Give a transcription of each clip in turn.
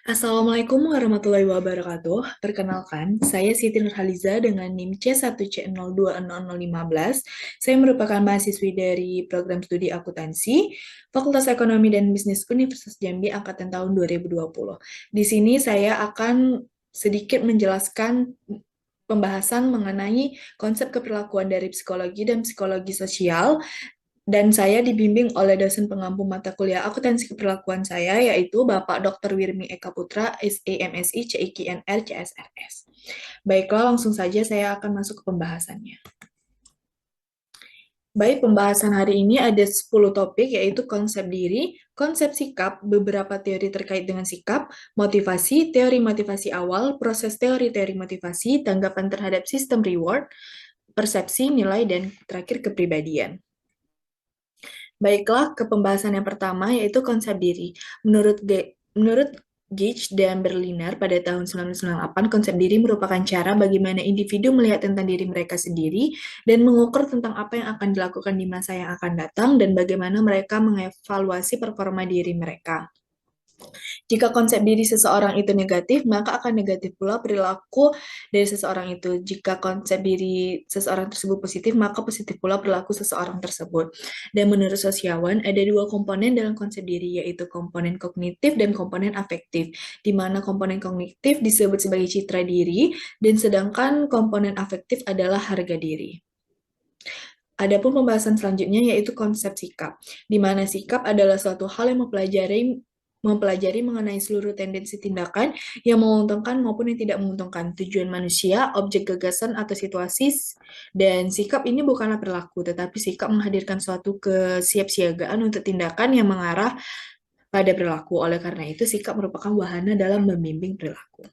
Assalamualaikum warahmatullahi wabarakatuh. Perkenalkan, saya Siti Nurhaliza dengan NIM C1C020015. Saya merupakan mahasiswi dari program studi akuntansi, Fakultas Ekonomi dan Bisnis Universitas Jambi angkatan tahun 2020. Di sini saya akan sedikit menjelaskan pembahasan mengenai konsep keperlakuan dari psikologi dan psikologi sosial, dan saya dibimbing oleh dosen pengampu mata kuliah akuntansi keperlakuan saya, yaitu Bapak Dr. Wirmi Eka Putra, SE, MSI, CIKNR, CSRS. Baiklah, langsung saja saya akan masuk ke pembahasannya. Baik, pembahasan hari ini ada 10 topik, yaitu konsep diri, konsep sikap, beberapa teori terkait dengan sikap, motivasi, teori motivasi awal, proses teori-teori motivasi, tanggapan terhadap sistem reward, persepsi, nilai, dan terakhir kepribadian. Baiklah, ke pembahasan yang pertama, yaitu konsep diri. Menurut Gage dan Berliner pada tahun 1998, konsep diri merupakan cara bagaimana individu melihat tentang diri mereka sendiri dan mengukur tentang apa yang akan dilakukan di masa yang akan datang dan bagaimana mereka mengevaluasi performa diri mereka. Jika konsep diri seseorang itu negatif, maka akan negatif pula perilaku dari seseorang itu. Jika konsep diri seseorang tersebut positif, maka positif pula perilaku seseorang tersebut. Dan menurut sosiawan, ada dua komponen dalam konsep diri, yaitu komponen kognitif dan komponen afektif, di mana komponen kognitif disebut sebagai citra diri, dan sedangkan komponen afektif adalah harga diri. Adapun pembahasan selanjutnya yaitu konsep sikap, di mana sikap adalah suatu hal yang mempelajari mengenai seluruh tendensi tindakan yang menguntungkan maupun yang tidak menguntungkan, tujuan manusia, objek gagasan atau situasi, dan sikap ini bukanlah perilaku, tetapi sikap menghadirkan suatu kesiapsiagaan untuk tindakan yang mengarah pada perilaku. Oleh karena itu, sikap merupakan wahana dalam membimbing perilaku.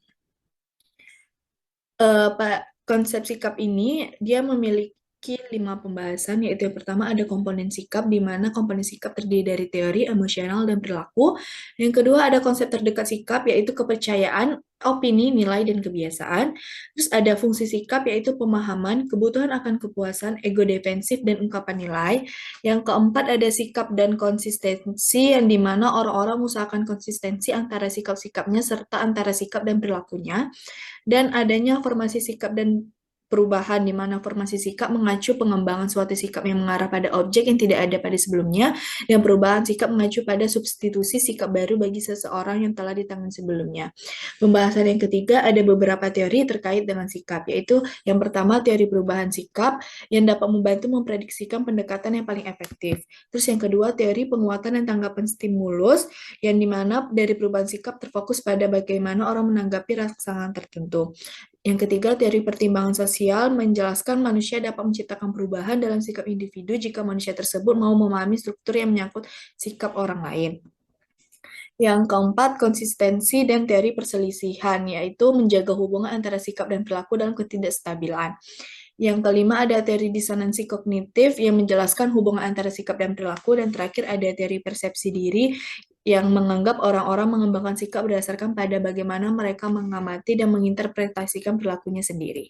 Konsep sikap ini dia memiliki 5 pembahasan, yaitu yang pertama ada komponen sikap, di mana komponen sikap terdiri dari teori, emosional, dan perilaku. Yang kedua ada konsep terdekat sikap, yaitu kepercayaan, opini, nilai, dan kebiasaan. Terus ada fungsi sikap, yaitu pemahaman, kebutuhan akan kepuasan, ego defensif, dan ungkapan nilai. Yang keempat ada sikap dan konsistensi, yang dimana orang-orang mengusahakan konsistensi antara sikap-sikapnya serta antara sikap dan perilakunya, dan adanya formasi sikap dan perubahan, di mana formasi sikap mengacu pengembangan suatu sikap yang mengarah pada objek yang tidak ada pada sebelumnya, dan perubahan sikap mengacu pada substitusi sikap baru bagi seseorang yang telah ditangani sebelumnya. Pembahasan yang ketiga ada beberapa teori terkait dengan sikap, yaitu yang pertama teori perubahan sikap yang dapat membantu memprediksikan pendekatan yang paling efektif. Terus yang kedua teori penguatan dan tanggapan stimulus, yang dimana dari perubahan sikap terfokus pada bagaimana orang menanggapi rangsangan tertentu. Yang ketiga, teori pertimbangan sosial menjelaskan manusia dapat menciptakan perubahan dalam sikap individu jika manusia tersebut mau memahami struktur yang menyangkut sikap orang lain. Yang keempat, konsistensi dan teori perselisihan, yaitu menjaga hubungan antara sikap dan perilaku dalam ketidakstabilan. Yang kelima ada teori disonansi kognitif yang menjelaskan hubungan antara sikap dan perilaku, dan terakhir ada teori persepsi diri yang menganggap orang-orang mengembangkan sikap berdasarkan pada bagaimana mereka mengamati dan menginterpretasikan perilakunya sendiri.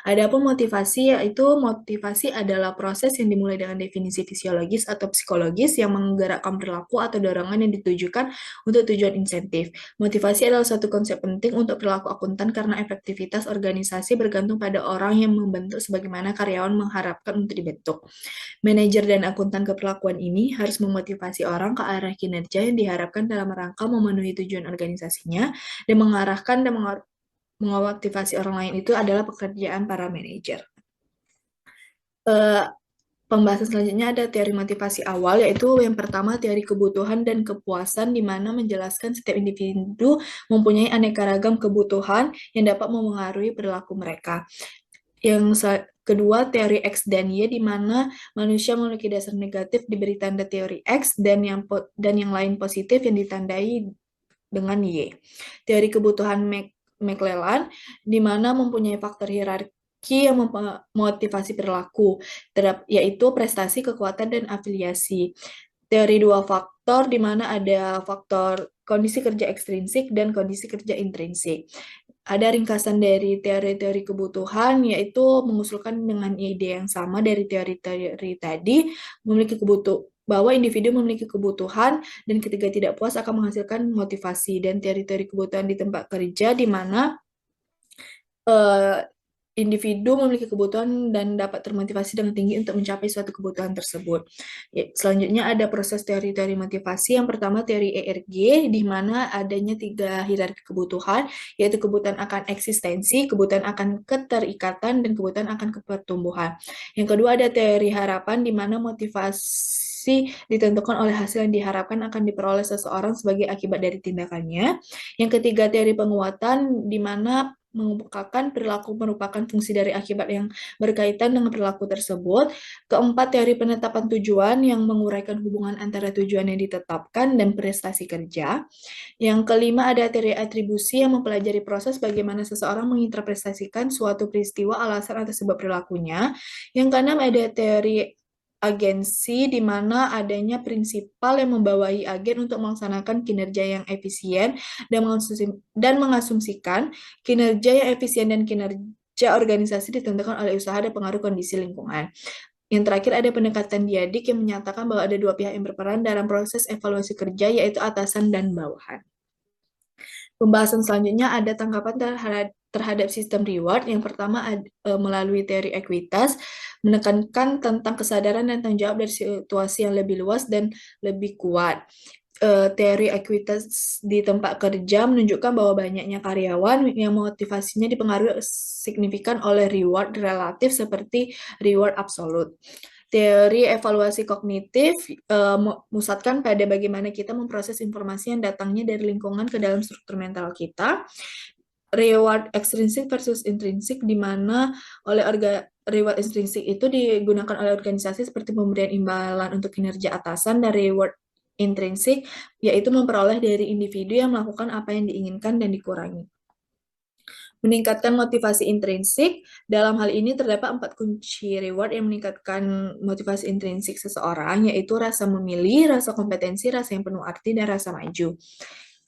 Adapun motivasi, yaitu motivasi adalah proses yang dimulai dengan definisi fisiologis atau psikologis yang menggerakkan perilaku atau dorongan yang ditujukan untuk tujuan insentif. Motivasi adalah suatu konsep penting untuk perilaku akuntan karena efektivitas organisasi bergantung pada orang yang membentuk sebagaimana karyawan mengharapkan untuk dibentuk. Manajer dan akuntan keperlakuan ini harus memotivasi orang ke arah kinerja yang diharapkan dalam rangka memenuhi tujuan organisasinya, dan mengarahkan dan memotivasi orang lain itu adalah pekerjaan para manajer. Eh, Pembahasan selanjutnya ada teori motivasi awal, yaitu yang pertama teori kebutuhan dan kepuasan, di mana menjelaskan setiap individu mempunyai aneka ragam kebutuhan yang dapat memengaruhi perilaku mereka. Yang kedua teori X dan Y, di mana manusia memiliki dasar negatif diberi tanda teori X, dan yang lain positif yang ditandai dengan Y. Teori kebutuhan McClelland, di mana mempunyai faktor hierarki yang memotivasi perilaku, yaitu prestasi, kekuatan, dan afiliasi. Teori dua faktor, di mana ada faktor kondisi kerja ekstrinsik dan kondisi kerja intrinsik. Ada ringkasan dari teori-teori kebutuhan, yaitu mengusulkan dengan ide yang sama dari teori-teori tadi, memiliki bahwa individu memiliki kebutuhan dan ketika tidak puas akan menghasilkan motivasi, dan teori-teori kebutuhan di tempat kerja di mana eh, individu memiliki kebutuhan dan dapat termotivasi dengan tinggi untuk mencapai suatu kebutuhan tersebut. Ya, selanjutnya ada proses teori-teori motivasi. Yang pertama teori ERG, di mana adanya 3 hierarki kebutuhan, yaitu kebutuhan akan eksistensi, kebutuhan akan keterikatan, dan kebutuhan akan kepertumbuhan. Yang kedua ada teori harapan, di mana motivasi ditentukan oleh hasil yang diharapkan akan diperoleh seseorang sebagai akibat dari tindakannya. Yang ketiga teori penguatan, di mana mengemukakan perilaku merupakan fungsi dari akibat yang berkaitan dengan perilaku tersebut. Keempat, teori penetapan tujuan yang menguraikan hubungan antara tujuan yang ditetapkan dan prestasi kerja. Yang kelima, ada teori atribusi yang mempelajari proses bagaimana seseorang menginterpretasikan suatu peristiwa, alasan atau sebab perilakunya. Yang keenam, ada teori agensi, di mana adanya prinsipal yang membawahi agen untuk melaksanakan kinerja yang efisien dan mengasumsikan kinerja yang efisien dan kinerja organisasi ditentukan oleh usaha dan pengaruh kondisi lingkungan. Yang terakhir ada pendekatan diadik yang menyatakan bahwa ada dua pihak yang berperan dalam proses evaluasi kerja, yaitu atasan dan bawahan. Pembahasan selanjutnya ada tanggapan terhadap sistem reward. Yang pertama melalui teori ekuitas, menekankan tentang kesadaran dan tanggung jawab dari situasi yang lebih luas dan lebih kuat. Teori ekuitas di tempat kerja menunjukkan bahwa banyaknya karyawan yang motivasinya dipengaruhi signifikan oleh reward relatif seperti reward absolut. Teori evaluasi kognitif memusatkan pada bagaimana kita memproses informasi yang datangnya dari lingkungan ke dalam struktur mental kita. Reward ekstrinsik versus intrinsik, di mana reward intrinsik itu digunakan oleh organisasi seperti pemberian imbalan untuk kinerja atasan, dan reward intrinsik yaitu memperoleh dari individu yang melakukan apa yang diinginkan dan dikurangi. Meningkatkan motivasi intrinsik, dalam hal ini terdapat 4 kunci reward yang meningkatkan motivasi intrinsik seseorang, yaitu rasa memilih, rasa kompetensi, rasa yang penuh arti, dan rasa maju.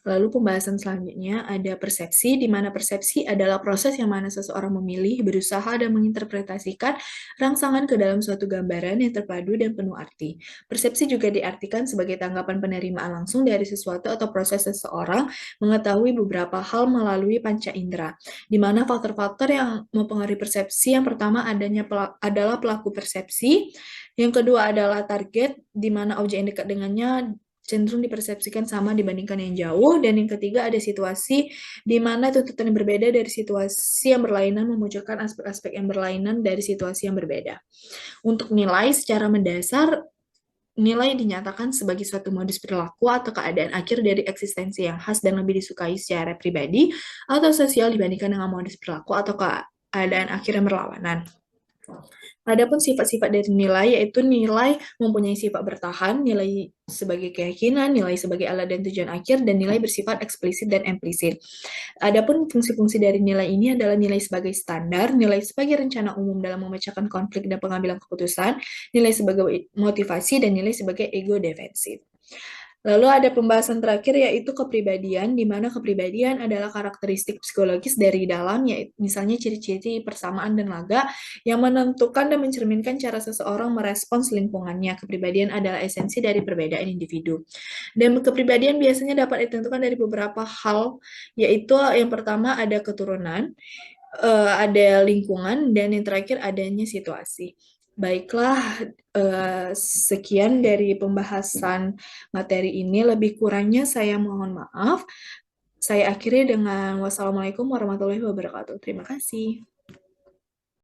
Lalu pembahasan selanjutnya ada persepsi, di mana persepsi adalah proses yang mana seseorang memilih, berusaha, dan menginterpretasikan rangsangan ke dalam suatu gambaran yang terpadu dan penuh arti. Persepsi juga diartikan sebagai tanggapan penerimaan langsung dari sesuatu atau proses seseorang mengetahui beberapa hal melalui panca indera, di mana faktor-faktor yang mempengaruhi persepsi yang pertama adalah pelaku persepsi, yang kedua adalah target, di mana objek yang dekat dengannya cenderung dipersepsikan sama dibandingkan yang jauh, dan yang ketiga ada situasi, di mana tuntutan yang berbeda dari situasi yang berlainan memunculkan aspek-aspek yang berlainan dari situasi yang berbeda. Untuk nilai secara mendasar, nilai dinyatakan sebagai suatu modus perilaku atau keadaan akhir dari eksistensi yang khas dan lebih disukai secara pribadi atau sosial dibandingkan dengan modus perilaku atau keadaan akhir yang berlawanan. Adapun sifat-sifat dari nilai, yaitu nilai mempunyai sifat bertahan, nilai sebagai keyakinan, nilai sebagai alat dan tujuan akhir, dan nilai bersifat eksplisit dan implisit. Adapun fungsi-fungsi dari nilai ini adalah nilai sebagai standar, nilai sebagai rencana umum dalam memecahkan konflik dan pengambilan keputusan, nilai sebagai motivasi, dan nilai sebagai ego defensif. Lalu ada pembahasan terakhir, yaitu kepribadian, di mana kepribadian adalah karakteristik psikologis dari dalam, yaitu misalnya ciri-ciri persamaan dan laga yang menentukan dan mencerminkan cara seseorang merespons lingkungannya. Kepribadian adalah esensi dari perbedaan individu. Dan kepribadian biasanya dapat ditentukan dari beberapa hal, yaitu yang pertama ada keturunan, ada lingkungan, dan yang terakhir adanya situasi. Baiklah, sekian dari pembahasan materi ini. Lebih kurangnya saya mohon maaf. Saya akhiri dengan wassalamualaikum warahmatullahi wabarakatuh. Terima kasih.